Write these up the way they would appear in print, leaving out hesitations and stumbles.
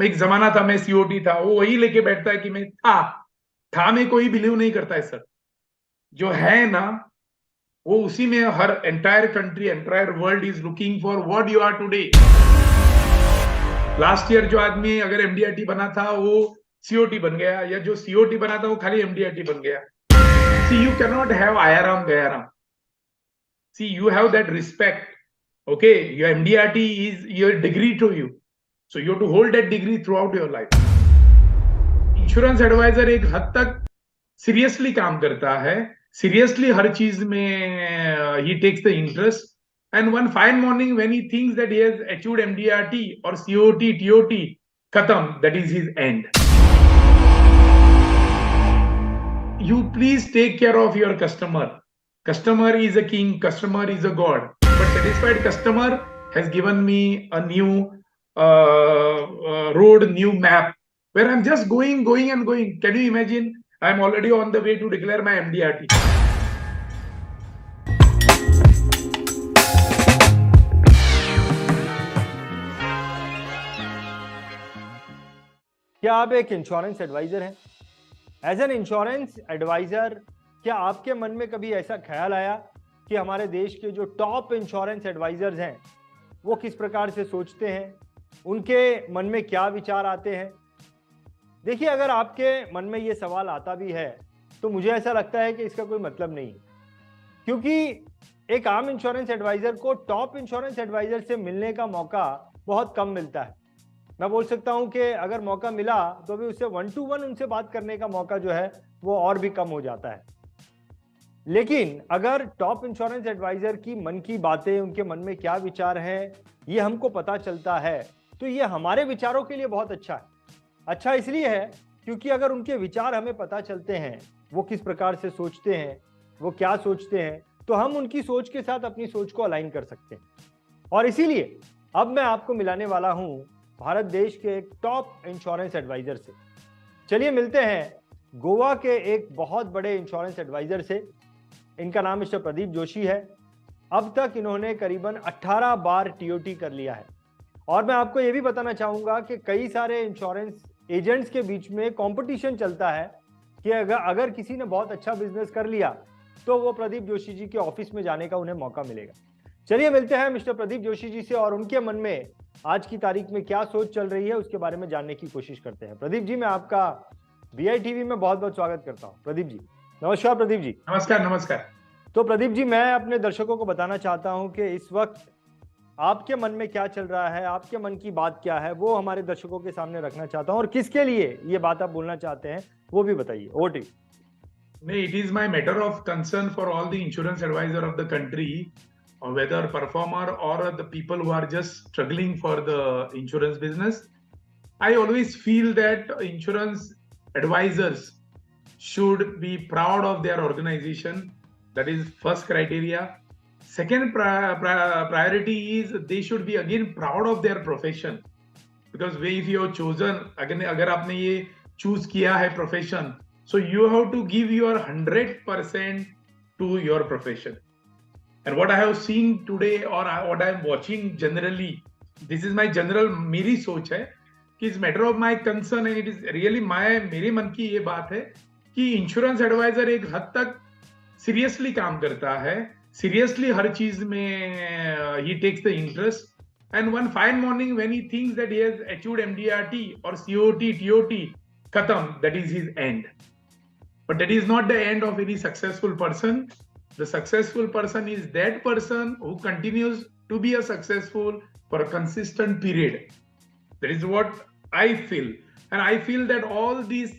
मैं एक जमाना था, मैं सीओटी था, वो वही लेके बैठता है कि मैं था में कोई बिलीव नहीं करता है सर। जो है ना, वो उसी में हर entire country, entire world is looking for what you are today. Last year जो आदमी अगर एमडीआरटी बना था वो सीओटी बन गया, या जो सीओटी बना था वो खाली एमडीआरटी बन गया। See you can not have आयाराम गयाराम। See you have that respect. Okay, your MDRT is your degree to you, so you have to hold that degree throughout your life. Insurance advisor एक हद तक seriously काम करता है, seriously हर चीज में ही takes the interest, and one fine morning when he thinks that he has achieved MDRT और सीओटी टीओटी, खत्म, that is his end. You please take care of your customer. Customer is a king, customer is a god. But satisfied customer has given me a new road, new map, where I'm just going and going. Can you imagine? I'm already on the way to declare my MDRT. क्या आप एक insurance adviser हैं? As an insurance adviser, क्या आपके मन में कभी ऐसा ख्याल आया कि हमारे देश के जो टॉप इंश्योरेंस एडवाइजर्स हैं वो किस प्रकार से सोचते हैं, उनके मन में क्या विचार आते हैं? देखिए, अगर आपके मन में ये सवाल आता भी है तो मुझे ऐसा लगता है कि इसका कोई मतलब नहीं, क्योंकि एक आम इंश्योरेंस एडवाइजर को टॉप इंश्योरेंस एडवाइजर से मिलने का मौका बहुत कम मिलता है। मैं बोल सकता हूं कि अगर मौका मिला तो भी उससे 1-to-1 उनसे बात करने का मौका जो है वो और भी कम हो जाता है। लेकिन अगर टॉप इंश्योरेंस एडवाइजर की मन की बातें, उनके मन में क्या विचार हैं, ये हमको पता चलता है तो ये हमारे विचारों के लिए बहुत अच्छा है। अच्छा इसलिए है क्योंकि अगर उनके विचार हमें पता चलते हैं, वो किस प्रकार से सोचते हैं, वो क्या सोचते हैं, तो हम उनकी सोच के साथ अपनी सोच को अलाइन कर सकते हैं। और इसीलिए अब मैं आपको मिलाने वाला हूं भारत देश के एक टॉप इंश्योरेंस एडवाइजर से। चलिए मिलते हैं गोवा के एक बहुत बड़े इंश्योरेंस एडवाइजर से। इनका नाम मिस्टर प्रदीप जोशी है। अब तक इन्होंने करीबन 18 बार टीओटी कर लिया है। और मैं आपको ये भी बताना चाहूंगा कि कई सारे इंश्योरेंस एजेंट्स के बीच में कंपटीशन चलता है कि अगर किसी ने बहुत अच्छा बिजनेस कर लिया तो वो प्रदीप जोशी जी के ऑफिस में जाने का उन्हें मौका मिलेगा। चलिए मिलते हैं मिस्टर प्रदीप जोशी जी से और उनके मन में आज की तारीख में क्या सोच चल रही है उसके बारे में जानने की कोशिश करते हैं। प्रदीप जी, मैं आपका बीआई टीवी में बहुत बहुत स्वागत करता हूं। प्रदीप जी नमस्कार। प्रदीप जी नमस्कार। नमस्कार। तो प्रदीप जी, मैं अपने दर्शकों को बताना चाहता हूं कि इस वक्त आपके मन में क्या चल रहा है, आपके मन की बात क्या है, वो हमारे दर्शकों के सामने रखना चाहता हूं और किसके लिए ये बात आप बोलना चाहते हैं वो भी बताइए। Over to you. It is my matter of concern for all the insurance advisor of the country, or whether performer or the people who are just struggling for the insurance business. I always feel that insurance advisors should be proud of their organization. That is first criteria. Second priority is they should be again proud of their profession, because if you have chosen, अगर आपने ये choose किया है profession, so you have to give your 100% to your profession. And what I have seen today, or what I am watching generally, this is my general, मेरी सोच है कि इस matter of my concern, and it is really मेरे मन की ये बात है कि इंश्योरेंस एडवाइजर एक हद तक सीरियसली काम करता है, सीरियसली हर चीज में ही takes the interest, and one fine morning when he thinks that he has achieved MDRT और सीओटी टीओटी, खत्म, that is his end. But that is not the end of any successful person. The successful person is that person who continues to be a successful for a consistent period. That is what I feel. And I feel that all these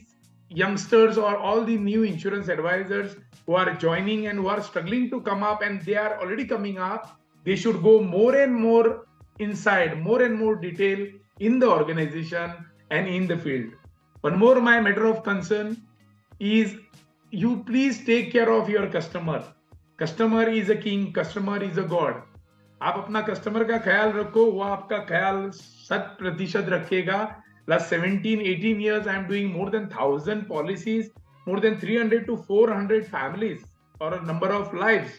youngsters or all the new insurance advisors who are joining and who are struggling to come up, and they are already coming up, they should go more and more inside, more and more detail in the organization and in the field. One more my matter of concern is you please take care of your customer. Customer is a king, customer is a god. आप अपना customer का ख्याल रखो, वो आपका ख्याल 100% रखेगा। Last 17-18 years I am doing more than 1,000 policies, more than 300 to 400 families or a number of lives.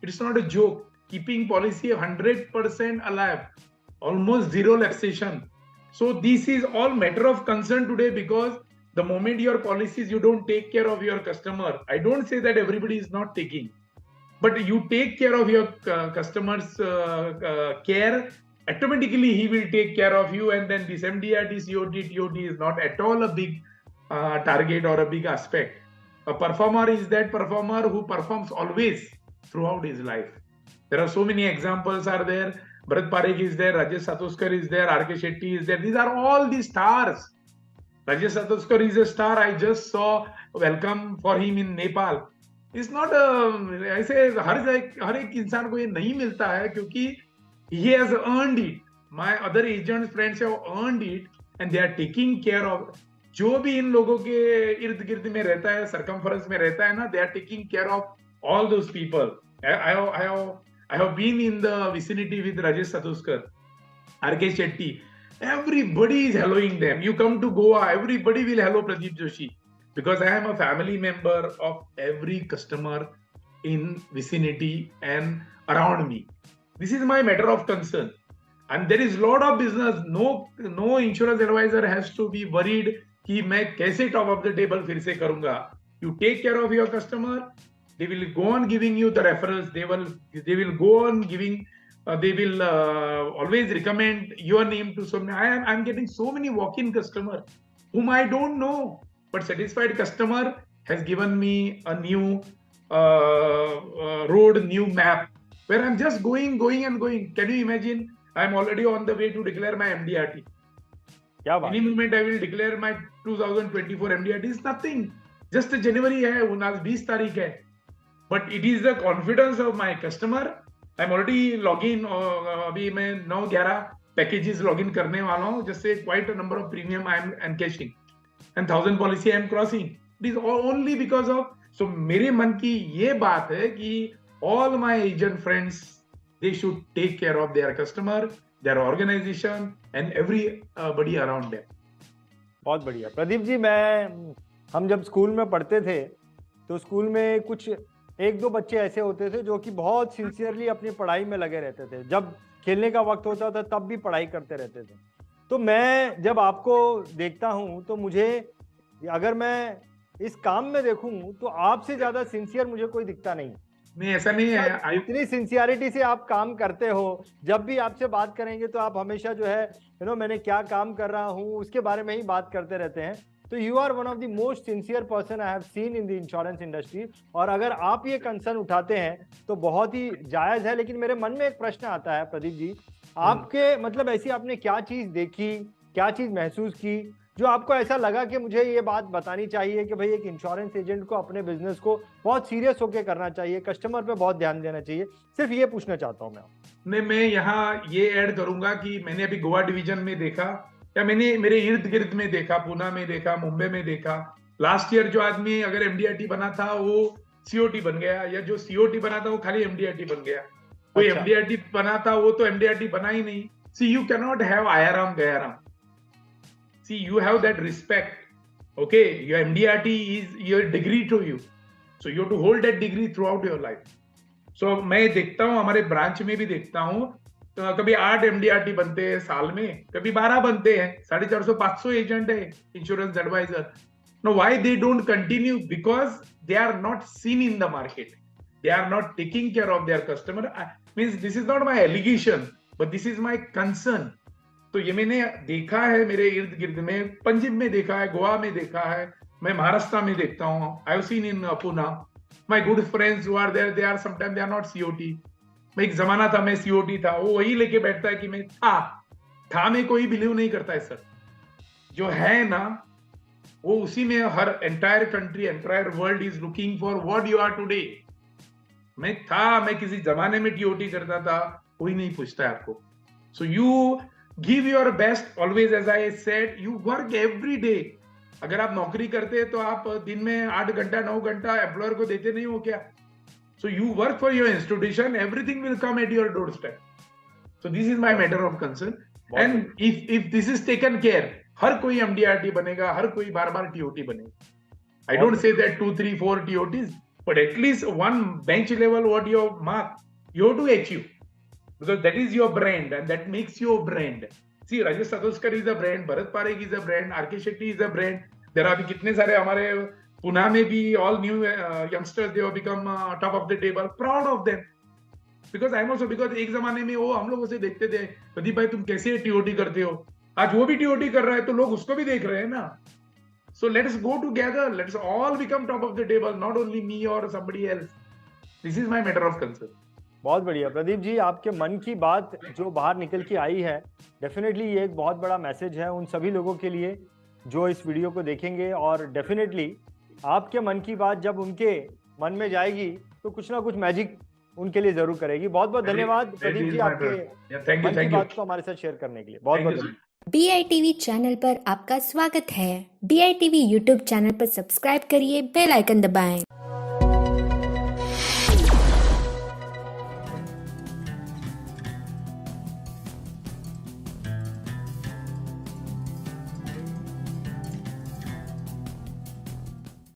It's not a joke. Keeping policy 100% alive, almost zero lapsation, So this is all matter of concern today, because the moment your policies, you don't take care of your customer. I don't say that everybody is not taking, but you take care of your customers care, automatically he will take care of you. And then this MDRT, COT, TOT is not at all a big target or a big aspect. A performer is that performer who performs always throughout his life. There are so many examples are there. Bharat Parekh is there, Rajesh Satoskar is there, RK Shetty is there. These are all the stars. Rajesh Satoskar is a star. I just saw welcome for him in Nepal. It's not ऐसे हर एक इंसान को ये नहीं मिलता है, क्योंकि he has earned it. My other agents friends have earned it and they are taking care of. जो भी इन लोगों के इर्द गिर्द में रहता है, circumference में रहता है ना, they are taking care of all those people. I have been in the vicinity with Rajesh Satoskar, RK Shetty. Everybody is helloing them. You come to Goa, everybody will hello Pradeep Joshi, because I am a family member of every customer in vicinity and around me. This is my matter of concern. And there is lot of business. No insurance advisor has to be worried कि मैं कैसे top of the table फिर से करूंगा. You take care of your customer. They will go on giving you the referrals. They will go on giving. They will always recommend your name to someone. I'm getting so many walk-in customers whom I don't know, but satisfied customer has given me a new road, new map, where I'm just going and going. Can you imagine? I'm already on the way to declare my MDRT. Any moment I will declare my 2024 MDRT. Is nothing. Just January है, 20 तारीख है. But it is the confidence of my customer. I'm already login. अभी मैं 9-11 packages login करने वाला हूँ. Just say quite a number of premium I'm encashing. And 1000 policy I'm crossing. It is only because of. So मेरे मन की ये बात है कि all my agent friends, they should take care of their customer, their organization and everybody around them. बहुत बढ़िया प्रदीप जी. हम जब स्कूल में पढ़ते थे तो स्कूल में कुछ एक दो बच्चे ऐसे होते थे जो कि बहुत सिंसियरली अपनी पढ़ाई में लगे रहते थे. जब खेलने का वक्त होता था तब भी पढ़ाई करते रहते थे. तो मैं जब आपको देखता हूं तो मुझे, अगर मैं इस काम में देखूं तो आपसे ज्यादा सिंसियर मुझे कोई दिखता नहीं. नहीं, ऐसा नहीं है. इतनी सिंसियरिटी से आप काम करते हो. जब भी आपसे बात करेंगे तो आप हमेशा जो है मैंने क्या काम कर रहा हूँ उसके बारे में ही बात करते रहते हैं. तो you are one of the most sincere person I have seen in the insurance industry. और अगर आप ये कंसर्न उठाते हैं तो बहुत ही जायज है. लेकिन मेरे मन में एक प्रश्न आता है प्रदीप जी, आपके मतलब ऐसी आपने क्या चीज देखी, क्या चीज महसूस की जो आपको ऐसा लगा कि मुझे ये बात बतानी चाहिए कि भाई एक इंश्योरेंस एजेंट को अपने बिजनेस को बहुत सीरियस होकर करना चाहिए, कस्टमर पे बहुत ध्यान देना चाहिए. सिर्फ ये पूछना चाहता हूं मैं. मैं यहाँ ये ऐड करूंगा कि मैंने अभी गोवा डिवीजन में देखा, या मैंने मेरे इर्द गिर्द में देखा, पुणे में देखा, मुंबई में देखा. लास्ट ईयर जो आदमी अगर एमडीआरटी बना था वो सीओटी बन गया, या जो सीओटी बना था वो खाली एमडीआरटी बन गया. कोई एमडीआरटी बना था वो तो एमडीआरटी बना ही नहीं. See you can not have आयाराम गयाराम. See, you have that respect. Okay, your MDRT is your degree to you. So you have to hold that degree throughout your life. So मैं देखता हूँ, हमारे ब्रांच में भी देखता हूँ, तो कभी 8 MDRT बनते हैं साल में, कभी 12 बनते हैं. 450-500 एजेंट है insurance advisor. Now why they don't continue? Because they are not seen in the market. They are not taking care of their customer. Means this is not my allegation, but this is my concern. तो ये मैंने देखा है मेरे इर्द गिर्द में. पंजाब में देखा है, गोवा में देखा है, मैं महाराष्ट्र में देखता हूँ. I have seen in Pune. My good friends who are there, they are sometime they are not COT. मैं एक जमाना था मैं सीओटी था, वो वही लेके बैठता है कि मैं था में कोई बिलीव नहीं करता है सर. जो है ना वो उसी में हर entire country, entire world is looking for what you are today. मैं किसी जमाने में टीओटी करता था, कोई नहीं पूछता है आपको. So you give your best always. As I said, you work every day. अगर आप नौकरी करते हैं तो आप दिन में 8 घंटा 9 घंटा एम्प्लॉयर को देते नहीं हो क्या? So you work for your institution, everything will come at your doorstep. So this is my matter of concern. And if this is taken care, हर कोई MDRT बनेगा, हर कोई बार-बार TOT बनेगा. I don't say that 2, 3, 4 TOTs, but at least one bench level what you have marked, you have to achieve. Because that is your brand and that makes your brand. See Rajesh Satoskar is a brand, Bharat Parekh is a brand, R K. Shetty is a brand. There are अभी कितने सारे हमारे पुणे में भी all new youngsters they have become top of the table. Proud of them. Because I am also, because एक जमाने में वो हम लोग उसे देखते थे, प्रदीप भाई तुम कैसे टीओटी करते हो. आज वो भी टीओटी कर रहा है तो लोग उसको भी देख रहे हैं ना. So let's go together, let's all become top of the table, not only me और somebody else. This is my matter of concern. बहुत बढ़िया प्रदीप जी, आपके मन की बात जो बाहर निकल के आई है, डेफिनेटली ये एक बहुत बड़ा मैसेज है उन सभी लोगों के लिए जो इस वीडियो को देखेंगे, और डेफिनेटली आपके मन की बात जब उनके मन में जाएगी तो कुछ ना कुछ मैजिक उनके लिए जरूर करेगी. बहुत बहुत धन्यवाद प्रदीप जी आपके मन की बात को हमारे साथ शेयर करने के लिए. बहुत बहुत धन्यवाद. BITV चैनल पर आपका स्वागत है. BITV यूट्यूब चैनल पर सब्सक्राइब करिए, बेल आइकन दबाएं.